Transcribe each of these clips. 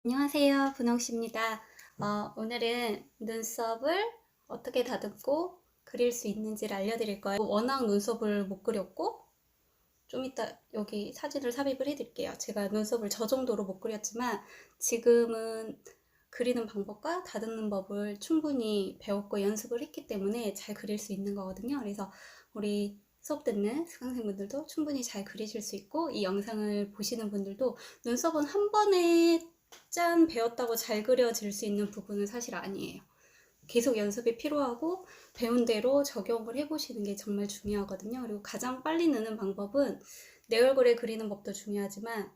안녕하세요, 분홍씨입니다. 오늘은 눈썹을 어떻게 다듬고 그릴 수 있는지를 알려드릴 거예요. 워낙 눈썹을 못 그렸고 좀 이따 여기 사진을 삽입을 해드릴게요. 제가 눈썹을 저 정도로 못 그렸지만 지금은 그리는 방법과 다듬는 법을 충분히 배웠고 연습을 했기 때문에 잘 그릴 수 있는 거거든요. 그래서 우리 수업 듣는 수강생분들도 충분히 잘 그리실 수 있고, 이 영상을 보시는 분들도 눈썹은 한 번에 짠 배웠다고 잘 그려질 수 있는 부분은 사실 아니에요. 계속 연습이 필요하고 배운 대로 적용을 해보시는 게 정말 중요하거든요. 그리고 가장 빨리 느는 방법은 내 얼굴에 그리는 법도 중요하지만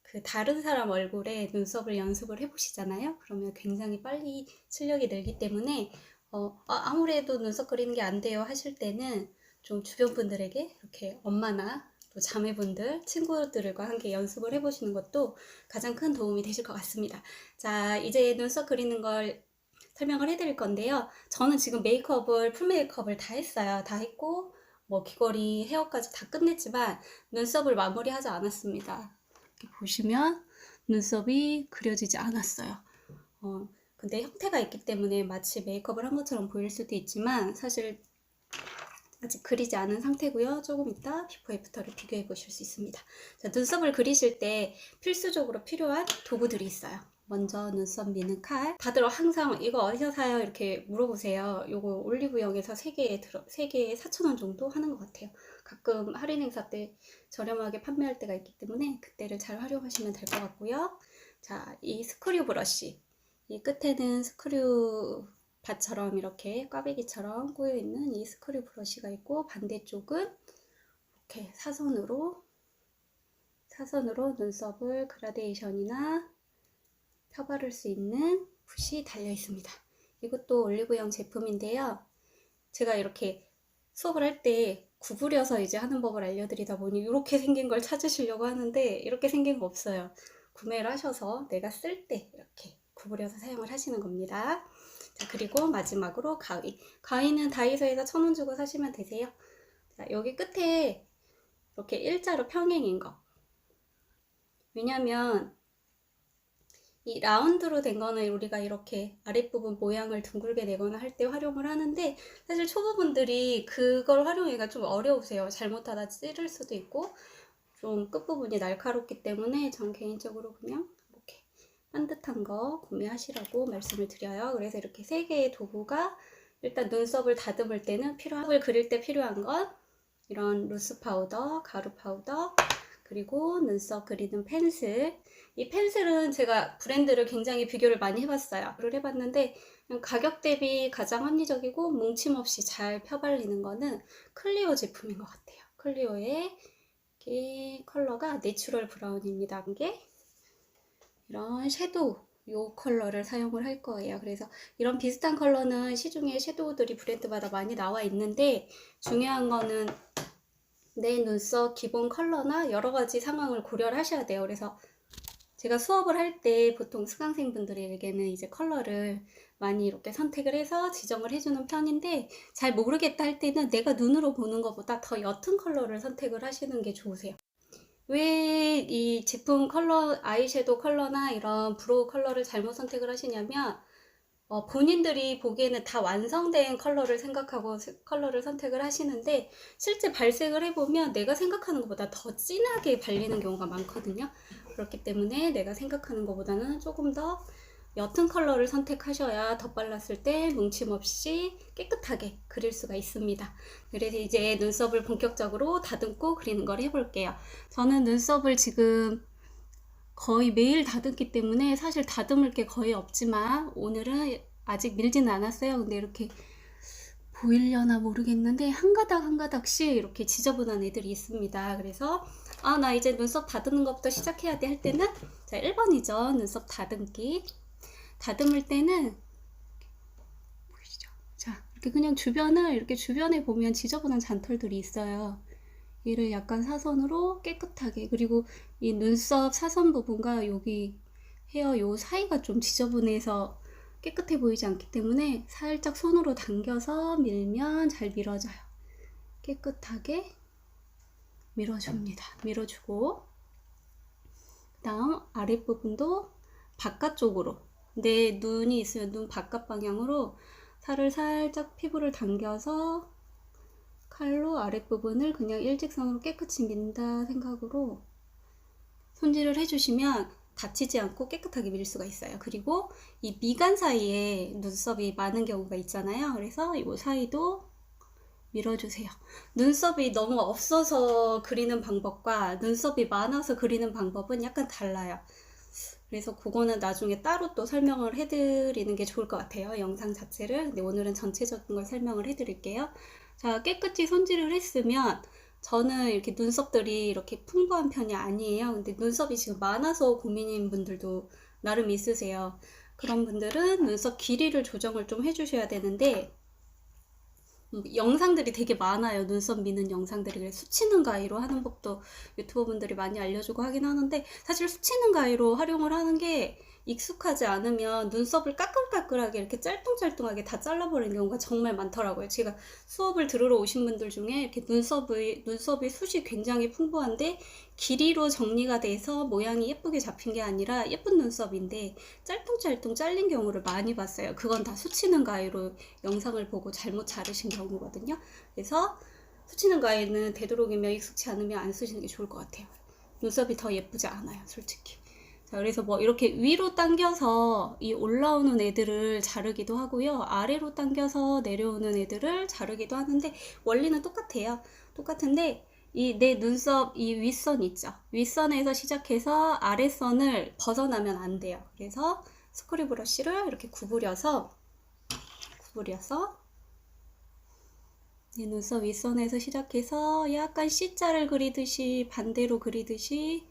그 다른 사람 얼굴에 눈썹을 연습을 해보시잖아요. 그러면 굉장히 빨리 실력이 늘기 때문에 아무래도 눈썹 그리는 게 안 돼요 하실 때는 좀 주변 분들에게 이렇게 엄마나 또 자매분들, 친구들과 함께 연습을 해보시는 것도 가장 큰 도움이 되실 것 같습니다. 자, 이제 눈썹 그리는 걸 설명을 해드릴 건데요. 저는 지금 풀 메이크업을 다 했어요. 다 했고 뭐 귀걸이, 헤어까지 다 끝냈지만 눈썹을 마무리하지 않았습니다. 이렇게 보시면 눈썹이 그려지지 않았어요. 근데 형태가 있기 때문에 마치 메이크업을 한 것처럼 보일 수도 있지만 사실 아직 그리지 않은 상태고요. 조금 이따 비포 애프터를 비교해 보실 수 있습니다. 자, 눈썹을 그리실 때 필수적으로 필요한 도구들이 있어요. 먼저 눈썹 미는 칼. 다들 항상 이거 어디서 사요? 이렇게 물어보세요. 요거 올리브영에서 3개에 4,000원 정도 하는 것 같아요. 가끔 할인 행사 때 저렴하게 판매할 때가 있기 때문에 그때를 잘 활용하시면 될 것 같고요. 자, 이 스크류 브러쉬. 이 끝에는 스크류 밭처럼 이렇게 꽈배기처럼 꼬여있는 이 스크류 브러쉬가 있고, 반대쪽은 이렇게 사선으로 눈썹을 그라데이션이나 펴바를 수 있는 붓이 달려 있습니다. 이것도 올리브영 제품인데요. 제가 이렇게 수업을 할 때 구부려서 이제 하는 법을 알려드리다 보니 이렇게 생긴 걸 찾으시려고 하는데 이렇게 생긴 거 없어요. 구매를 하셔서 내가 쓸 때 이렇게 구부려서 사용을 하시는 겁니다. 자, 그리고 마지막으로 가위. 가위는 다이소에서 1,000원 주고 사시면 되세요. 자, 여기 끝에 이렇게 일자로 평행인 거. 왜냐면 이 라운드로 된 거는 우리가 이렇게 아랫부분 모양을 둥글게 내거나 할 때 활용을 하는데, 사실 초보분들이 그걸 활용하기가 좀 어려우세요. 잘못하다 찌를 수도 있고 좀 끝부분이 날카롭기 때문에 전 개인적으로 그냥 이렇게 반듯한 거 구매하시라고 말씀을 드려요. 그래서 이렇게 3개의 도구가 일단 눈썹을 다듬을 때는 눈썹을 그릴 때 필요한 건 이런 루스 파우더, 가루 파우더, 그리고 눈썹 그리는 펜슬. 이 펜슬은 제가 브랜드를 굉장히 비교를 많이 해봤어요. 비교를 해봤는데 가격 대비 가장 합리적이고 뭉침 없이 잘 펴발리는 거는 클리오 제품인 것 같아요. 클리오의 컬러가 내추럴 브라운입니다. 이게 이런 섀도우 요 컬러를 사용을 할 거예요. 그래서 이런 비슷한 컬러는 시중에 섀도우들이 브랜드마다 많이 나와 있는데, 중요한 거는 내 눈썹 기본 컬러나 여러 가지 상황을 고려를 하셔야 돼요. 그래서 제가 수업을 할 때 보통 수강생분들에게는 이제 컬러를 많이 이렇게 선택을 해서 지정을 해주는 편인데, 잘 모르겠다 할 때는 내가 눈으로 보는 것보다 더 옅은 컬러를 선택을 하시는 게 좋으세요. 왜 이 제품 컬러, 아이섀도우 컬러나 이런 브로우 컬러를 잘못 선택을 하시냐면, 본인들이 보기에는 다 완성된 컬러를 생각하고 컬러를 선택을 하시는데, 실제 발색을 해보면 내가 생각하는 것보다 더 진하게 발리는 경우가 많거든요. 그렇기 때문에 내가 생각하는 것보다는 조금 더 옅은 컬러를 선택하셔야 덧발랐을 때 뭉침 없이 깨끗하게 그릴 수가 있습니다. 그래서 이제 눈썹을 본격적으로 다듬고 그리는 걸 해볼게요. 저는 눈썹을 지금 거의 매일 다듬기 때문에 사실 다듬을 게 거의 없지만 오늘은 아직 밀지는 않았어요. 근데 이렇게 보이려나 모르겠는데 한 가닥 한 가닥씩 이렇게 지저분한 애들이 있습니다. 그래서 나 이제 눈썹 다듬는 것부터 시작해야 돼 할 때는, 자, 1번이죠. 눈썹 다듬기. 다듬을 때는 보이시죠? 자, 이렇게 그냥 이렇게 주변에 보면 지저분한 잔털들이 있어요. 얘를 약간 사선으로 깨끗하게, 그리고 이 눈썹 사선 부분과 여기 헤어 요 사이가 좀 지저분해서 깨끗해 보이지 않기 때문에 살짝 손으로 당겨서 밀면 잘 밀어져요. 깨끗하게 밀어줍니다. 밀어주고, 그 다음 아랫부분도 바깥쪽으로, 내 눈이 있으면 눈 바깥 방향으로 살을 살짝 피부를 당겨서 칼로 아랫부분을 그냥 일직선으로 깨끗이 민다 생각으로 손질을 해주시면 다치지 않고 깨끗하게 밀 수가 있어요. 그리고 이 미간 사이에 눈썹이 많은 경우가 있잖아요. 그래서 이 사이도 밀어주세요. 눈썹이 너무 없어서 그리는 방법과 눈썹이 많아서 그리는 방법은 약간 달라요. 그래서 그거는 나중에 따로 또 설명을 해드리는 게 좋을 것 같아요. 영상 자체를. 근데 오늘은 전체적인 걸 설명을 해드릴게요. 자, 깨끗이 손질을 했으면 저는 이렇게 눈썹들이 이렇게 풍부한 편이 아니에요. 근데 눈썹이 지금 많아서 고민인 분들도 나름 있으세요. 그런 분들은 눈썹 길이를 조정을 좀 해주셔야 되는데 영상들이 되게 많아요. 눈썹 미는 영상들이. 그래서 수치는 가위로 하는 법도 유튜버 분들이 많이 알려주고 하긴 하는데 사실 수치는 가위로 활용을 하는 게 익숙하지 않으면 눈썹을 까끌까끌하게 이렇게 짤뚱짤뚱하게 다 잘라버리는 경우가 정말 많더라고요. 제가 수업을 들으러 오신 분들 중에 이렇게 눈썹이 숱이 굉장히 풍부한데 길이로 정리가 돼서 모양이 예쁘게 잡힌 게 아니라 예쁜 눈썹인데 짤뚱짤뚱 잘린 경우를 많이 봤어요. 그건 다 수치는 가위로 영상을 보고 잘못 자르신 경우거든요. 그래서 수치는 가위는 되도록이면 익숙치 않으면 안 쓰시는 게 좋을 것 같아요. 눈썹이 더 예쁘지 않아요, 솔직히. 자, 그래서 뭐 이렇게 위로 당겨서 이 올라오는 애들을 자르기도 하고요. 아래로 당겨서 내려오는 애들을 자르기도 하는데 원리는 똑같아요. 똑같은데 이 내 눈썹 이 윗선 있죠. 윗선에서 시작해서 아랫선을 벗어나면 안 돼요. 그래서 스크류 브러쉬를 이렇게 구부려서 내 눈썹 윗선에서 시작해서 약간 C자를 그리듯이 반대로 그리듯이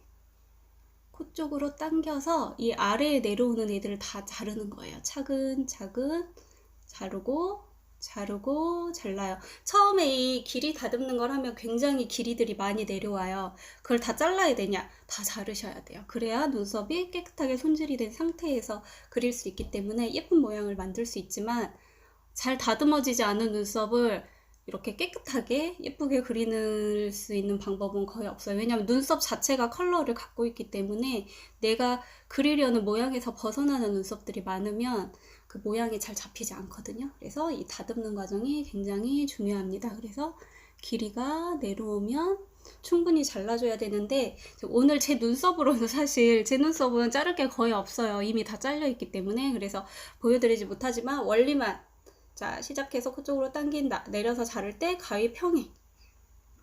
코 쪽으로 당겨서 이 아래에 내려오는 애들을 다 자르는 거예요. 차근차근 자르고 잘라요. 처음에 이 길이 다듬는 걸 하면 굉장히 길이들이 많이 내려와요. 그걸 다 잘라야 되냐? 다 자르셔야 돼요. 그래야 눈썹이 깨끗하게 손질이 된 상태에서 그릴 수 있기 때문에 예쁜 모양을 만들 수 있지만 잘 다듬어지지 않은 눈썹을 이렇게 깨끗하게 예쁘게 그릴 수 있는 방법은 거의 없어요. 왜냐하면 눈썹 자체가 컬러를 갖고 있기 때문에 내가 그리려는 모양에서 벗어나는 눈썹들이 많으면 그 모양이 잘 잡히지 않거든요. 그래서 이 다듬는 과정이 굉장히 중요합니다. 그래서 길이가 내려오면 충분히 잘라줘야 되는데 오늘 제 눈썹으로는 사실 제 눈썹은 자를 게 거의 없어요. 이미 다 잘려 있기 때문에. 그래서 보여드리지 못하지만 원리만, 자, 시작해서 그쪽으로 당긴다. 내려서 자를 때 가위 평행.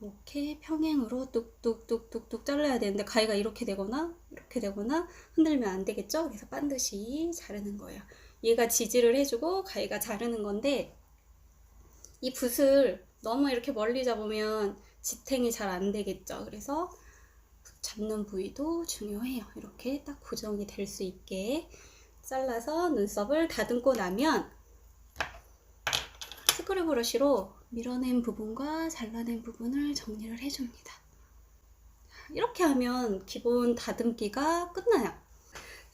이렇게 평행으로 뚝뚝뚝뚝뚝 잘라야 되는데 가위가 이렇게 되거나 흔들면 안 되겠죠? 그래서 반드시 자르는 거예요. 얘가 지지를 해주고 가위가 자르는 건데 이 붓을 너무 이렇게 멀리 잡으면 지탱이 잘 안 되겠죠? 그래서 잡는 부위도 중요해요. 이렇게 딱 고정이 될 수 있게 잘라서 눈썹을 다듬고 나면 스크류 브러쉬로 밀어낸 부분과 잘라낸 부분을 정리를 해줍니다. 이렇게 하면 기본 다듬기가 끝나요.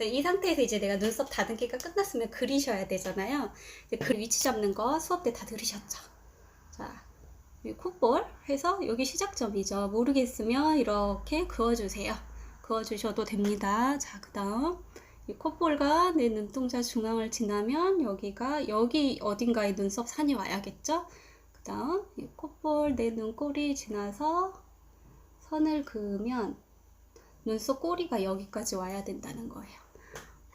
이 상태에서 이제 내가 눈썹 다듬기가 끝났으면 그리셔야 되잖아요. 그 위치 잡는 거 수업 때 다 들으셨죠? 자, 콧볼 해서 여기 시작점이죠. 모르겠으면 이렇게 그어주세요. 그어주셔도 됩니다. 자, 그 다음 이 콧볼과 내 눈동자 중앙을 지나면 여기 어딘가에 눈썹 산이 와야겠죠? 그 다음 이 콧볼 내 눈꼬리 지나서 선을 그으면 눈썹 꼬리가 여기까지 와야 된다는 거예요.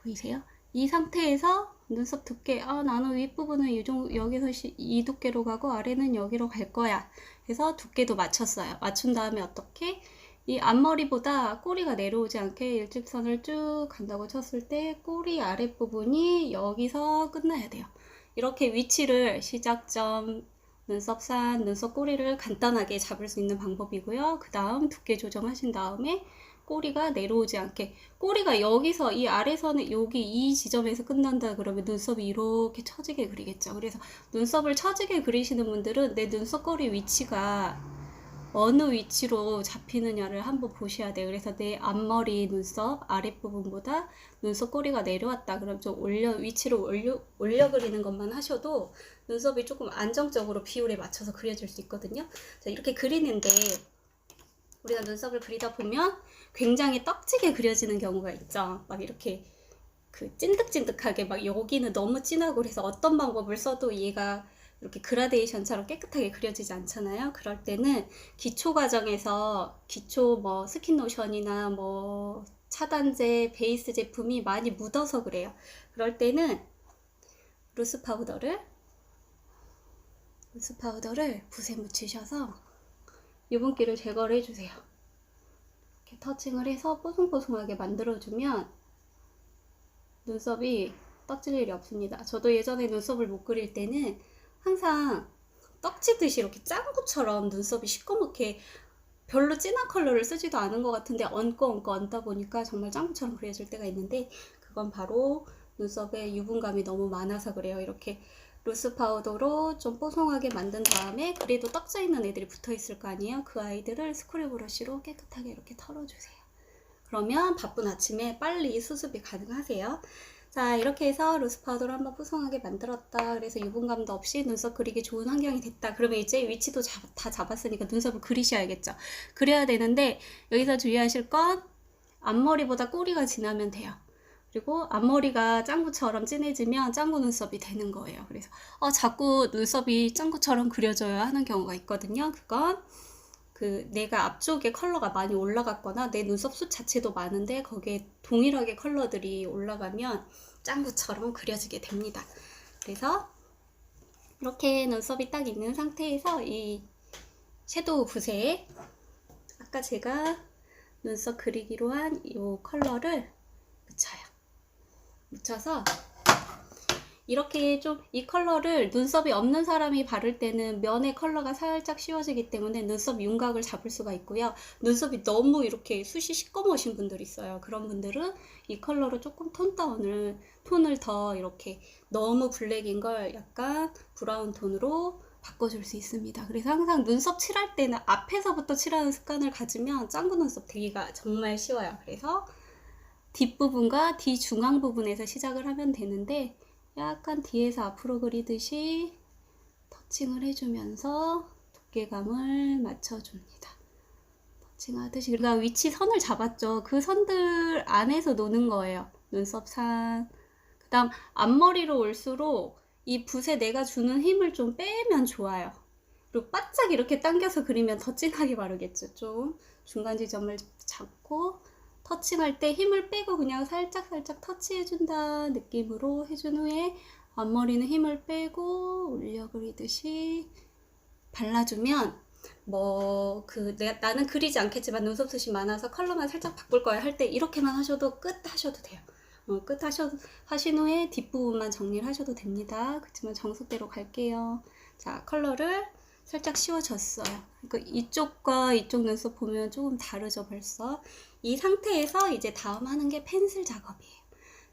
보이세요? 이 상태에서 눈썹 두께, 나는 윗부분은 여기서 이 두께로 가고 아래는 여기로 갈 거야. 그래서 두께도 맞췄어요. 맞춘 다음에 어떻게? 이 앞머리보다 꼬리가 내려오지 않게 일직선을 쭉 간다고 쳤을 때 꼬리 아랫부분이 여기서 끝나야 돼요. 이렇게 위치를 시작점, 눈썹산, 눈썹 꼬리를 간단하게 잡을 수 있는 방법이고요. 그 다음 두께 조정하신 다음에 꼬리가 내려오지 않게, 꼬리가 여기서 이 아래선에 여기 이 지점에서 끝난다 그러면 눈썹이 이렇게 처지게 그리겠죠. 그래서 눈썹을 처지게 그리시는 분들은 내 눈썹꼬리 위치가 어느 위치로 잡히느냐를 한번 보셔야 돼요. 그래서 내 앞머리 눈썹 아랫부분보다 눈썹 꼬리가 내려왔다 그럼 좀 위치를 올려 그리는 것만 하셔도 눈썹이 조금 안정적으로 비율에 맞춰서 그려질 수 있거든요. 자, 이렇게 그리는데 우리가 눈썹을 그리다 보면 굉장히 떡지게 그려지는 경우가 있죠. 막 이렇게 그 찐득찐득하게 막 여기는 너무 진하고 그래서 어떤 방법을 써도 얘가 이렇게 그라데이션처럼 깨끗하게 그려지지 않잖아요. 그럴 때는 기초 과정에서 기초 뭐 스킨 로션이나 뭐 차단제, 베이스 제품이 많이 묻어서 그래요. 그럴 때는 루스 파우더를 붓에 묻히셔서 유분기를 제거를 해주세요. 이렇게 터칭을 해서 뽀송뽀송하게 만들어주면 눈썹이 떡질 일이 없습니다. 저도 예전에 눈썹을 못 그릴 때는 항상 떡지듯이 이렇게 짱구처럼 눈썹이 시꺼멓게 별로 진한 컬러를 쓰지도 않은 것 같은데 얹고 얹다 보니까 정말 짱구처럼 그려질 때가 있는데 그건 바로 눈썹에 유분감이 너무 많아서 그래요. 이렇게 루스 파우더로 좀 뽀송하게 만든 다음에 그래도 떡져 있는 애들이 붙어 있을 거 아니에요. 그 아이들을 스크류 브러쉬로 깨끗하게 이렇게 털어주세요. 그러면 바쁜 아침에 빨리 수습이 가능하세요. 자, 이렇게 해서 루스 파우더를 한번 뽀송하게 만들었다. 그래서 유분감도 없이 눈썹 그리기 좋은 환경이 됐다. 그러면 이제 위치도 다 잡았으니까 눈썹을 그리셔야겠죠. 그려야 되는데 여기서 주의하실 건 앞머리보다 꼬리가 진하면 돼요. 그리고 앞머리가 짱구처럼 진해지면 짱구 눈썹이 되는 거예요. 그래서 자꾸 눈썹이 짱구처럼 그려져야 하는 경우가 있거든요. 그건 내가 앞쪽에 컬러가 많이 올라갔거나 내 눈썹 숱 자체도 많은데 거기에 동일하게 컬러들이 올라가면 짱구처럼 그려지게 됩니다. 그래서 이렇게 눈썹이 딱 있는 상태에서 이 섀도우 붓에 아까 제가 눈썹 그리기로 한 이 컬러를 묻혀요. 묻혀서 이렇게 좀 이 컬러를 눈썹이 없는 사람이 바를 때는 면의 컬러가 살짝 씌워지기 때문에 눈썹 윤곽을 잡을 수가 있고요. 눈썹이 너무 이렇게 숱이 시꺼머신 분들 있어요. 그런 분들은 이 컬러로 조금 톤을 더 이렇게 너무 블랙인 걸 약간 브라운 톤으로 바꿔줄 수 있습니다. 그래서 항상 눈썹 칠할 때는 앞에서부터 칠하는 습관을 가지면 짱구 눈썹 되기가 정말 쉬워요. 그래서 뒷부분과 뒤 중앙 부분에서 시작을 하면 되는데 약간 뒤에서 앞으로 그리듯이 터칭을 해주면서 두께감을 맞춰줍니다. 터칭하듯이. 그러니까 위치 선을 잡았죠. 그 선들 안에서 노는 거예요. 눈썹 산. 그 다음 앞머리로 올수록 이 붓에 내가 주는 힘을 좀 빼면 좋아요. 그리고 바짝 이렇게 당겨서 그리면 더 진하게 바르겠죠. 좀 중간 지점을 잡고 터칭할 때 힘을 빼고 그냥 살짝살짝 터치해준다 느낌으로 해준 후에 앞머리는 힘을 빼고 올려 그리듯이 발라주면 나는 그리지 않겠지만 눈썹 숱이 많아서 컬러만 살짝 바꿀 거야 할 때 이렇게만 하셔도 끝 하셔도 돼요. 하신 후에 뒷부분만 정리를 하셔도 됩니다. 그렇지만 정석대로 갈게요. 자, 컬러를 살짝 씌워줬어요. 그러니까 이쪽과 이쪽 눈썹 보면 조금 다르죠, 벌써. 이 상태에서 이제 다음 하는 게 펜슬 작업이에요.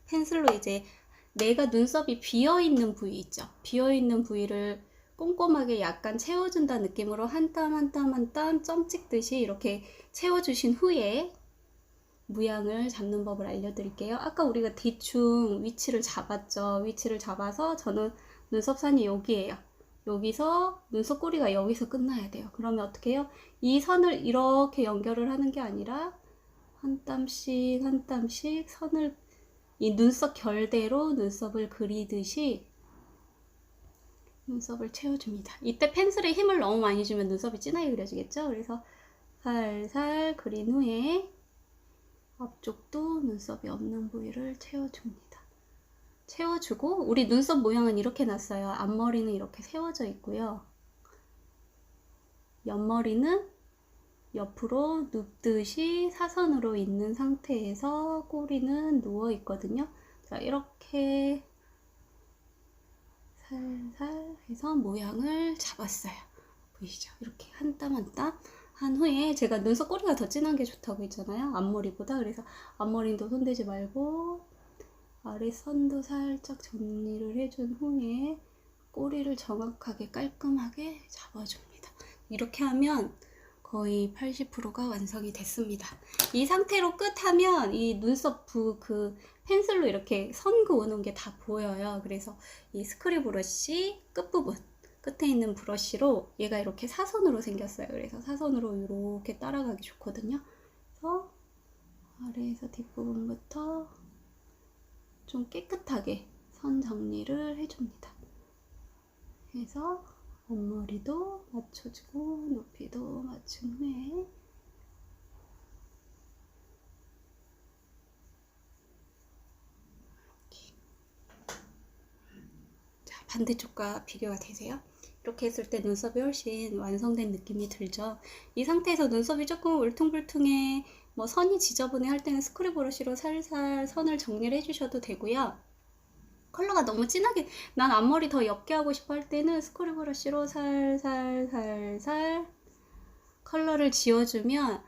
펜슬로 이제 내가 눈썹이 비어있는 부위 있죠. 비어있는 부위를 꼼꼼하게 약간 채워준다는 느낌으로 한 땀 한 땀 한 땀 점 찍듯이 이렇게 채워주신 후에 모양을 잡는 법을 알려드릴게요. 아까 우리가 대충 위치를 잡았죠. 위치를 잡아서 저는 눈썹산이 여기에요. 여기서 눈썹 꼬리가 여기서 끝나야 돼요. 그러면 어떻게 해요? 이 선을 이렇게 연결을 하는 게 아니라 한 땀씩 한 땀씩 선을 이 눈썹 결대로 눈썹을 그리듯이 눈썹을 채워줍니다. 이때 펜슬에 힘을 너무 많이 주면 눈썹이 진하게 그려지겠죠? 그래서 살살 그린 후에 앞쪽도 눈썹이 없는 부위를 채워줍니다. 채워주고 우리 눈썹 모양은 이렇게 났어요. 앞머리는 이렇게 세워져 있고요. 옆머리는 옆으로 눕듯이 사선으로 있는 상태에서 꼬리는 누워 있거든요. 자, 이렇게 살살 해서 모양을 잡았어요. 보이시죠? 이렇게 한 땀 한 땀 한 후에 제가 눈썹 꼬리가 더 진한 게 좋다고 했잖아요. 앞머리보다. 그래서 앞머리도 손대지 말고 아래선도 살짝 정리를 해준 후에 꼬리를 정확하게 깔끔하게 잡아줍니다. 이렇게 하면 거의 80%가 완성이 됐습니다. 이 상태로 끝하면 이 눈썹 펜슬로 이렇게 선 그어놓은 게 다 보여요. 그래서 이 스크류 브러쉬 끝부분 끝에 있는 브러쉬로 얘가 이렇게 사선으로 생겼어요. 그래서 사선으로 이렇게 따라가기 좋거든요. 그래서 아래에서 뒷부분부터 좀 깨끗하게 선 정리를 해줍니다. 그래서 앞머리도 맞춰주고 높이도 맞춘 후에 자, 반대쪽과 비교가 되세요? 이렇게 했을 때 눈썹이 훨씬 완성된 느낌이 들죠. 이 상태에서 눈썹이 조금 울퉁불퉁해 뭐 선이 지저분해 할 때는 스크류 브러쉬로 살살 선을 정리를 해주셔도 되고요. 컬러가 너무 진하게 난 앞머리 더 옅게 하고 싶어 할 때는 스크류 브러쉬로 살살 컬러를 지워주면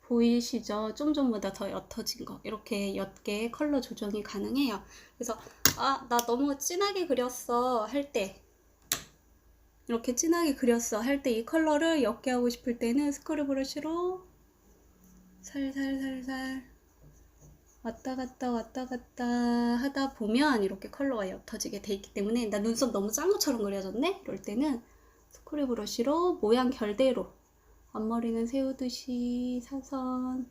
보이시죠? 좀 전보다 더 옅어진 거. 이렇게 옅게 컬러 조정이 가능해요. 그래서 아, 나 너무 진하게 그렸어 할 때, 이렇게 진하게 그렸어 할 때 이 컬러를 옅게 하고 싶을 때는 스크류 브러쉬로 살살 왔다 갔다 하다 보면 이렇게 컬러가 옅어지게 돼 있기 때문에 나 눈썹 너무 짠 것처럼 그려졌네? 이럴 때는 스크류 브러쉬로 모양 결대로 앞머리는 세우듯이 사선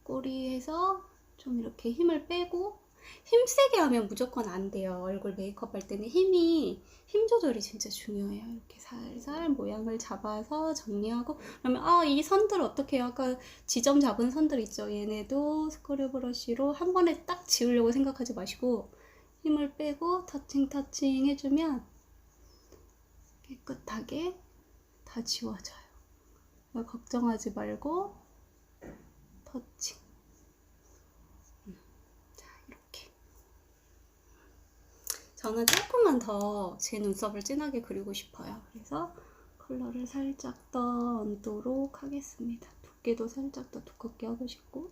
꼬리 해서 좀 이렇게 힘을 빼고, 힘세게 하면 무조건 안 돼요. 얼굴 메이크업 할 때는 힘 조절이 진짜 중요해요. 이렇게 살살 모양을 잡아서 정리하고, 그러면 아, 이 선들 어떻게 해요? 아까 지점 잡은 선들 있죠? 얘네도 스크류 브러쉬로 한 번에 딱 지우려고 생각하지 마시고 힘을 빼고 터칭 해주면 깨끗하게 다 지워져요. 걱정하지 말고 터칭. 자, 이렇게. 저는 조금만 더 제 눈썹을 진하게 그리고 싶어요. 그래서 컬러를 살짝 더 얹도록 하겠습니다. 두께도 살짝 더 두껍게 하고 싶고.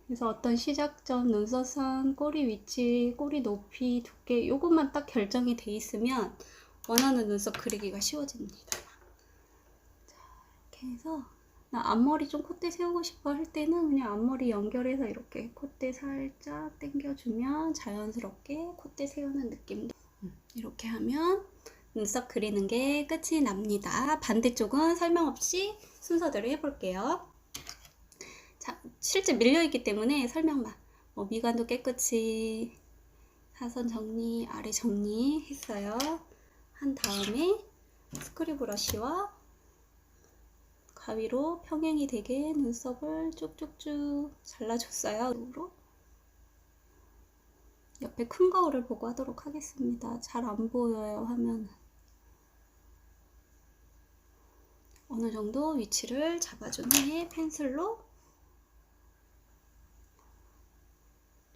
그래서 어떤 시작점, 눈썹선, 꼬리 위치, 꼬리 높이, 두께 요것만 딱 결정이 돼 있으면 원하는 눈썹 그리기가 쉬워집니다. 자, 이렇게 해서 나 앞머리 좀 콧대 세우고 싶어 할 때는 그냥 앞머리 연결해서 이렇게 콧대 살짝 당겨주면 자연스럽게 콧대 세우는 느낌도. 이렇게 하면 눈썹 그리는 게 끝이 납니다. 반대쪽은 설명 없이 순서대로 해볼게요. 자, 실제 밀려있기 때문에 설명만. 미간도 깨끗이 사선 정리, 아래 정리 했어요. 한 다음에 스크류 브러쉬와 가위로 평행이 되게 눈썹을 쭉쭉쭉 잘라줬어요. 옆에 큰 거울을 보고 하도록 하겠습니다. 잘 안 보여요, 화면은. 어느 정도 위치를 잡아준 후에 펜슬로,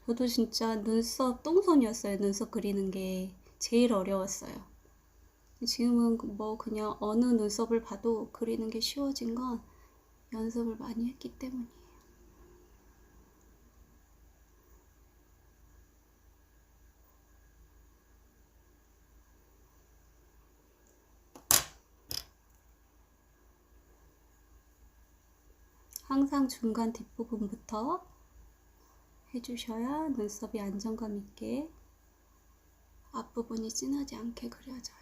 저도 진짜 눈썹 똥손이었어요. 눈썹 그리는 게 제일 어려웠어요. 지금은 뭐 그냥 어느 눈썹을 봐도 그리는 게 쉬워진 건 연습을 많이 했기 때문이에요. 항상 중간 뒷부분부터 해주셔야 눈썹이 안정감 있게 앞부분이 진하지 않게 그려져요.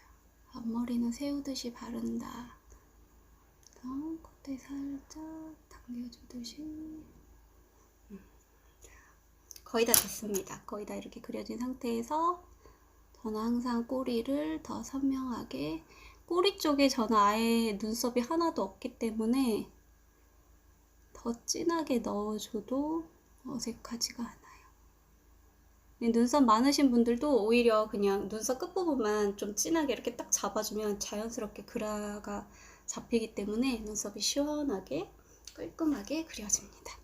앞머리는 세우듯이 바른다. 그다음 콧대 살짝 당겨주듯이. 거의 다 됐습니다. 거의 다 이렇게 그려진 상태에서 저는 항상 꼬리를 더 선명하게, 꼬리 쪽에 저는 아예 눈썹이 하나도 없기 때문에 더 진하게 넣어줘도 어색하지가 않아요. 눈썹 많으신 분들도 오히려 그냥 눈썹 끝부분만 좀 진하게 이렇게 딱 잡아주면 자연스럽게 그라가 잡히기 때문에 눈썹이 시원하게 깔끔하게 그려집니다.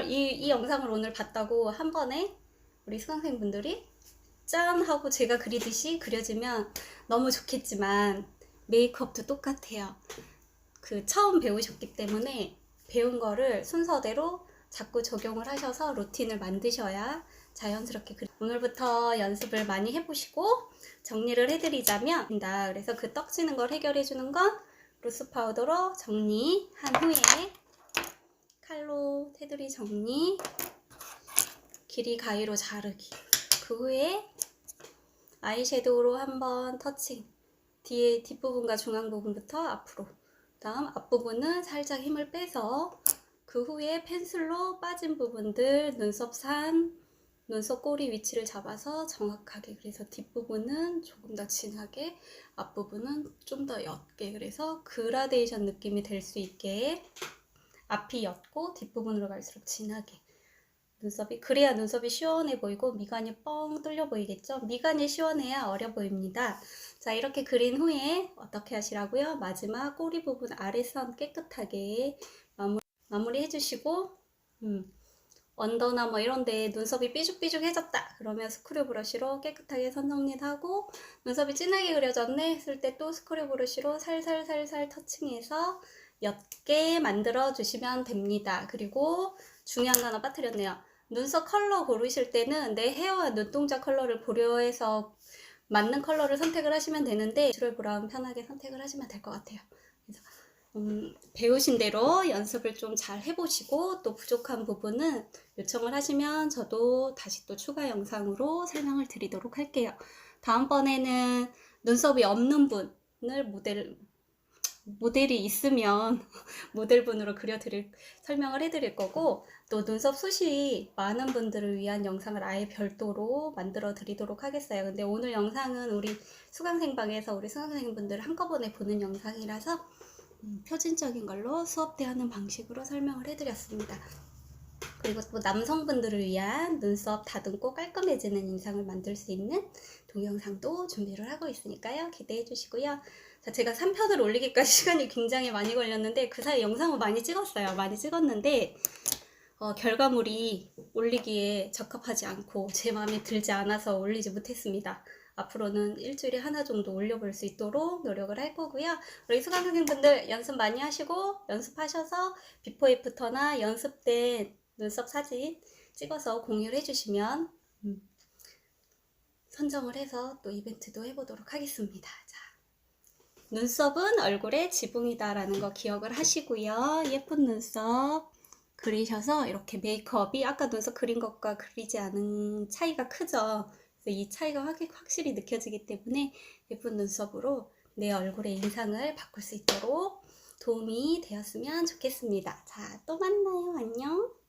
이 영상을 오늘 봤다고 한 번에 우리 수강생분들이 짠 하고 제가 그리듯이 그려지면 너무 좋겠지만 메이크업도 똑같아요. 처음 배우셨기 때문에 배운 거를 순서대로 자꾸 적용을 하셔서 루틴을 만드셔야 자연스럽게 오늘부터 연습을 많이 해보시고 정리를 해드리자면, 그래서 그 떡지는 걸 해결해주는 건 루스 파우더로 정리한 후에 칼로 테두리 정리, 길이 가위로 자르기, 그 후에 아이섀도우로 한번 터칭, 뒤에 뒷부분과 중앙 부분부터 앞으로, 다음 앞부분은 살짝 힘을 빼서 그 후에 펜슬로 빠진 부분들 눈썹 산, 눈썹 꼬리 위치를 잡아서 정확하게, 그래서 뒷부분은 조금 더 진하게, 앞부분은 좀 더 옅게, 그래서 그라데이션 느낌이 될 수 있게 앞이 옅고 뒷부분으로 갈수록 진하게 눈썹이, 그래야 눈썹이 시원해 보이고 미간이 뻥 뚫려 보이겠죠? 미간이 시원해야 어려 보입니다. 자, 이렇게 그린 후에 어떻게 하시라고요? 마지막 꼬리 부분 아래선 깨끗하게 마무리 해주시고, 언더나 뭐 이런데 눈썹이 삐죽삐죽해졌다 그러면 스크류 브러쉬로 깨끗하게 선 정리하고, 눈썹이 진하게 그려졌네 했을 때 또 스크류 브러쉬로 살살살살 터칭해서 옅게 만들어 주시면 됩니다. 그리고 중요한 거 하나 빠뜨렸네요. 눈썹 컬러 고르실 때는 내 헤어와 눈동자 컬러를 고려해서 맞는 컬러를 선택을 하시면 되는데, 내추럴 브라운 편하게 선택을 하시면 될 것 같아요. 그래서 배우신 대로 연습을 좀 잘 해보시고, 또 부족한 부분은 요청을 하시면 저도 다시 또 추가 영상으로 설명을 드리도록 할게요. 다음번에는 눈썹이 없는 분을 모델이 있으면 모델분으로 설명을 해드릴 거고, 또 눈썹 숱이 많은 분들을 위한 영상을 아예 별도로 만들어 드리도록 하겠어요. 근데 오늘 영상은 우리 수강생방에서 우리 수강생분들 한꺼번에 보는 영상이라서 표준적인 걸로 수업 때 하는 방식으로 설명을 해드렸습니다. 그리고 또 남성분들을 위한 눈썹 다듬고 깔끔해지는 인상을 만들 수 있는 동영상도 준비를 하고 있으니까요. 기대해 주시고요. 자, 제가 3편을 올리기까지 시간이 굉장히 많이 걸렸는데, 그 사이 영상을 많이 찍었어요. 많이 찍었는데 결과물이 올리기에 적합하지 않고 제 마음에 들지 않아서 올리지 못했습니다. 앞으로는 일주일에 하나 정도 올려볼 수 있도록 노력을 할 거고요. 우리 수강생분들 연습 많이 하시고, 연습하셔서 비포 애프터나 연습된 눈썹 사진 찍어서 공유를 해주시면 선정을 해서 또 이벤트도 해보도록 하겠습니다. 자, 눈썹은 얼굴의 지붕이다라는 거 기억을 하시고요. 예쁜 눈썹 그리셔서 이렇게 메이크업이 아까 눈썹 그린 것과 그리지 않은 차이가 크죠. 그래서 이 차이가 확실히 느껴지기 때문에 예쁜 눈썹으로 내 얼굴의 인상을 바꿀 수 있도록 도움이 되었으면 좋겠습니다. 자, 또 만나요. 안녕.